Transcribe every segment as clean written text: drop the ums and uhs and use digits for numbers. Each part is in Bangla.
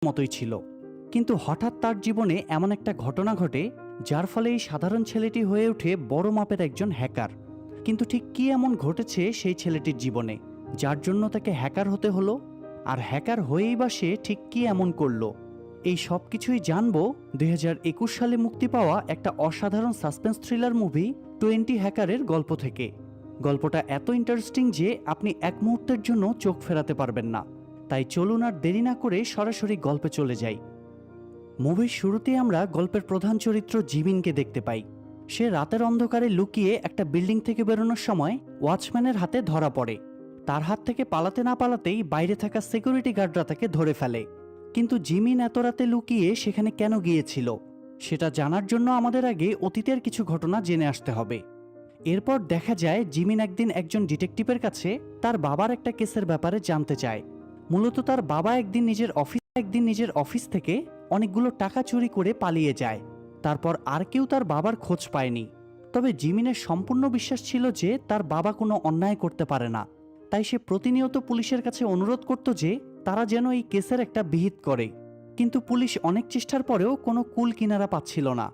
মতোই ছিল। কিন্তু হঠাৎ তার জীবনে এমন একটা ঘটনা ঘটে যার ফলে এই সাধারণ ছেলেটি হয়ে ওঠে বড় মাপের একজন হ্যাকার। কিন্তু ঠিক কী এমন ঘটেছে সেই ছেলেটির জীবনে যার জন্য তাকে হ্যাকার হতে হলো, আর হ্যাকার হয়েই বা সে ঠিক কী এমন করলো, এই সব কিছুই জানবো 2021 সালে মুক্তি পাওয়া একটা অসাধারণ সাসপেন্স থ্রিলার মুভি 20 হ্যাকারের গল্প থেকে। গল্পটা এত ইন্টারেস্টিং যে আপনি এক মুহূর্তের জন্য চোখ ফেরাতে পারবেন না। তাই চলুন আর দেরি না করে সরাসরি গল্পে চলে যাই। মুভির শুরুতেই আমরা গল্পের প্রধান চরিত্র জিমিনকে দেখতে পাই। সে রাতের অন্ধকারে লুকিয়ে একটা বিল্ডিং থেকে বেরোনোর সময় ওয়াচম্যানের হাতে ধরা পড়ে। তার হাত থেকে পালাতে না পালাতেই বাইরে থাকা সিকিউরিটি গার্ডরা তাকে ধরে ফেলে। কিন্তু জিমিন এত রাতে লুকিয়ে সেখানে কেন গিয়েছিল সেটা জানার জন্য আমাদের আগে অতীতের কিছু ঘটনা জেনে আসতে হবে। এরপর দেখা যায় জিমিন একদিন একজন ডিটেকটিভের কাছে তার বাবার একটা কেসের ব্যাপারে জানতে চায়। মূলত তার বাবা একদিন নিজের অফিস থেকে অনেকগুলো টাকা চুরি করে পালিয়ে যায়। তারপর আর কেউ তার বাবার খোঁজ পায়নি। তবে জিমিনের সম্পূর্ণ বিশ্বাস ছিল যে তার বাবা কোনো অন্যায় করতে পারে না। তাই সে প্রতিনিয়ত পুলিশের কাছে অনুরোধ করত যে তারা যেন এই কেসের একটা বিহিত করে। কিন্তু পুলিশ অনেক চেষ্টার পরেও কোনো কুল কিনারা পাচ্ছিল না।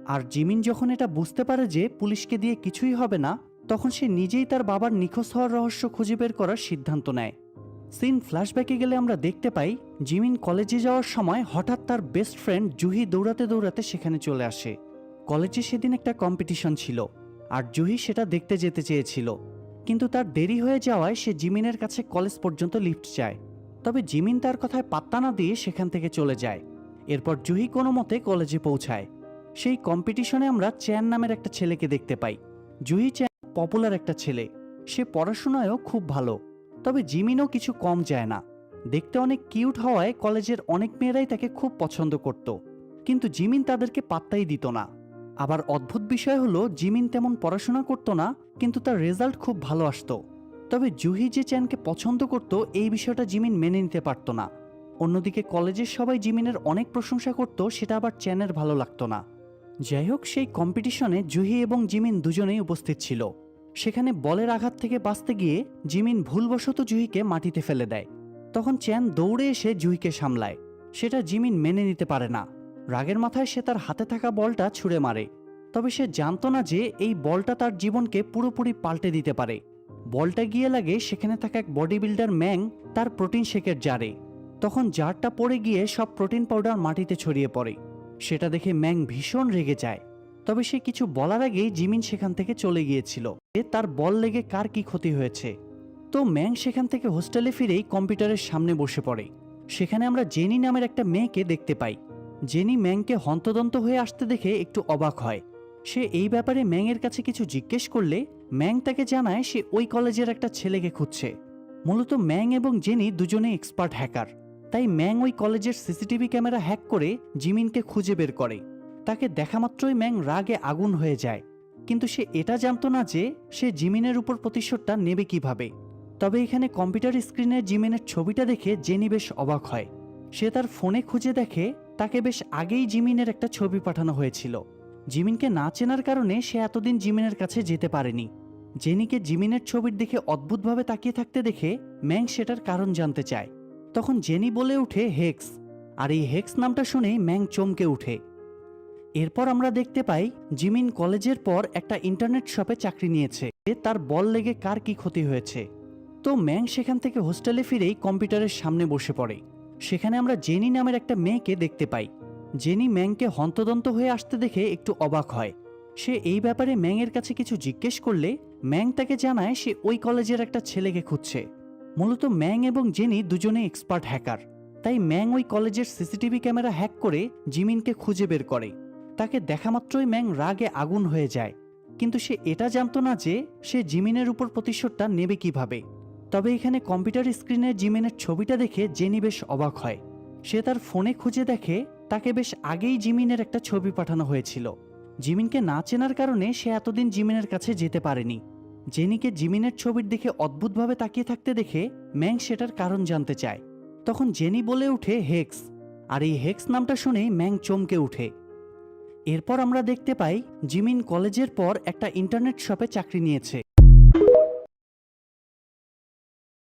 আর জিমিন যখন এটা বুঝতে পারে যে পুলিশকে দিয়ে কিছুই হবে না, তখন সে নিজেই তার বাবার নিখোঁজ হওয়ার রহস্য খুঁজে বের করার সিদ্ধান্ত নেয়। সিন ফ্ল্যাশব্যাকে গেলে আমরা দেখতে পাই জিমিন কলেজে যাওয়ার সময় হঠাৎ তার বেস্ট ফ্রেন্ড জুহি দৌড়াতে দৌড়াতে সেখানে চলে আসে। কলেজে সেদিন একটা কম্পিটিশন ছিল আর জুহি সেটা দেখতে যেতে চেয়েছিল, কিন্তু তার দেরি হয়ে যাওয়ায় সে জিমিনের কাছে কলেজ পর্যন্ত লিফট চায়। তবে জিমিন তার কথায় পাত্তা না দিয়ে সেখান থেকে চলে যায়। এরপর জুহি কোনো মতে কলেজে পৌঁছায়। সেই কম্পিটিশনে আমরা চ্যান নামের একটা ছেলেকে দেখতে পাই। জুহি চ্যান পপুলার একটা ছেলে, সে পড়াশোনায়ও খুব ভালো। তবে জিমিনও কিছু কম যায় না। দেখতে অনেক কিউট হওয়ায় কলেজের অনেক মেয়েরাই তাকে খুব পছন্দ করত, কিন্তু জিমিন তাদেরকে পাত্তাই দিত না। আবার অদ্ভুত বিষয় হলো জিমিন তেমন পড়াশোনা করত না, কিন্তু তার রেজাল্ট খুব ভালো আসতো। তবে জুহি যে চ্যানকে পছন্দ করত এই বিষয়টা জিমিন মেনে নিতে পারত না। অন্যদিকে কলেজের সবাই জিমিনের অনেক প্রশংসা করত, সেটা আবার চ্যানের ভালো লাগতো না। যাই হোক, সেই কম্পিটিশনে জুহি এবং জিমিন দুজনেই উপস্থিত ছিল। সেখানে বলের আঘাত থেকে বাঁচতে গিয়ে জিমিন ভুলবশত জুহিকে মাটিতে ফেলে দেয়। তখন চ্যান দৌড়ে এসে জুহিকে সামলায়। সেটা জিমিন মেনে নিতে পারে না। রাগের মাথায় সে তার হাতে থাকা বলটা ছুঁড়ে মারে। তবে সে জানতো না যে এই বলটা তার জীবনকে পুরোপুরি পাল্টে দিতে পারে। বলটা গিয়ে লাগে সেখানে থাকা এক বডি বিল্ডার ম্যাং তার প্রোটিন শেকের জারে। তখন জারটা পড়ে গিয়ে সব প্রোটিন পাউডার মাটিতে ছড়িয়ে পড়ে। সেটা দেখে ম্যাং ভীষণ রেগে যায়। তবে সে কিছু বলার আগেই জিমিন সেখান থেকে চলে গিয়েছিল। তার বল লেগে কার কি ক্ষতি হয়েছে। তো ম্যাং সেখান থেকে হোস্টেলে ফিরেই কম্পিউটারের সামনে বসে পড়ে। সেখানে আমরা জেনি নামের একটা মেয়েকে দেখতে পাই। জেনি ম্যাংকে হন্তদন্ত হয়ে আসতে দেখে একটু অবাক হয়। সে এই ব্যাপারে ম্যাংয়ের কাছে কিছু জিজ্ঞেস করলে ম্যাং তাকে জানায় সে ওই কলেজের একটা ছেলেকে খুঁজছে। মূলত ম্যাং এবং জেনি দুজনেই এক্সপার্ট হ্যাকার। তাই ম্যাং ওই কলেজের সিসিটিভি ক্যামেরা হ্যাক করে জিমিনকে খুঁজে বের করে। তাকে দেখা মাত্রই ম্যাং রাগে আগুন হয়ে যায়। কিন্তু সে এটা জানতো না যে সে জিমিনের উপর প্রতিশোধটা নেবে কিভাবে। তবে এখানে কম্পিউটার স্ক্রিনে জিমিনের ছবিটা দেখে জেনি বেশ অবাক হয়। সে তার ফোনে খুঁজে দেখে তাকে বেশ আগেই জিমিনের একটা ছবি পাঠানো হয়েছিল। জিমিনকে না চেনার কারণে সে এতদিন জিমিনের কাছে যেতে পারেনি। জেনিকে জিমিনের ছবির দিকে অদ্ভুতভাবে তাকিয়ে থাকতে দেখে ম্যাং সেটার কারণ জানতে চায়। তখন জেনি বলে উঠে হেক্স, আর এই হেক্স নামটা শুনেই ম্যাং চমকে উঠে। এরপর আমরা দেখতে পাই জিমিন কলেজের পর একটা ইন্টারনেট শপে চাকরি নিয়েছে। তার বল লেগে কার কি ক্ষতি হয়েছে। তো ম্যাং সেখান থেকে হোস্টেলে ফিরেই কম্পিউটারের সামনে বসে পড়ে। সেখানে আমরা জেনি নামের একটা মেয়েকে দেখতে পাই। জেনি ম্যাংকে হন্তদন্ত হয়ে আসতে দেখে একটু অবাক হয়। সে এই ব্যাপারে ম্যাংয়ের কাছে কিছু জিজ্ঞেস করলে ম্যাং তাকে জানায় সে ওই কলেজের একটা ছেলেকে খুঁজছে। মূলত ম্যাং এবং জেনি দুজনেই এক্সপার্ট হ্যাকার। তাই ম্যাং ওই কলেজের সিসিটিভি ক্যামেরা হ্যাক করে জিমিনকে খুঁজে বের করে। তাকে দেখা মাত্রই ম্যাং রাগে আগুন হয়ে যায়। কিন্তু সে এটা জানতো না যে সে জিমিনের উপর প্রতিশোধটা নেবে কিভাবে। তবে এখানে কম্পিউটার স্ক্রিনে জিমিনের ছবিটা দেখে জেনি বেশ অবাক হয়। সে তার ফোনে খুঁজে দেখে তাকে বেশ আগেই জিমিনের একটা ছবি পাঠানো হয়েছিল। জিমিনকে না চেনার কারণে সে এতদিন জিমিনের কাছে যেতে পারেনি। জেনিকে জিমিনের ছবির দিকে অদ্ভুতভাবে তাকিয়ে থাকতে দেখে ম্যাং সেটার কারণ জানতে চায়। তখন জেনি বলে উঠে হেক্স, আর এই হেক্স নামটা শুনেই ম্যাং চমকে উঠে। এরপর আমরা দেখতে পাই জিমিন কলেজের পর একটা ইন্টারনেট শপে চাকরি নিয়েছে।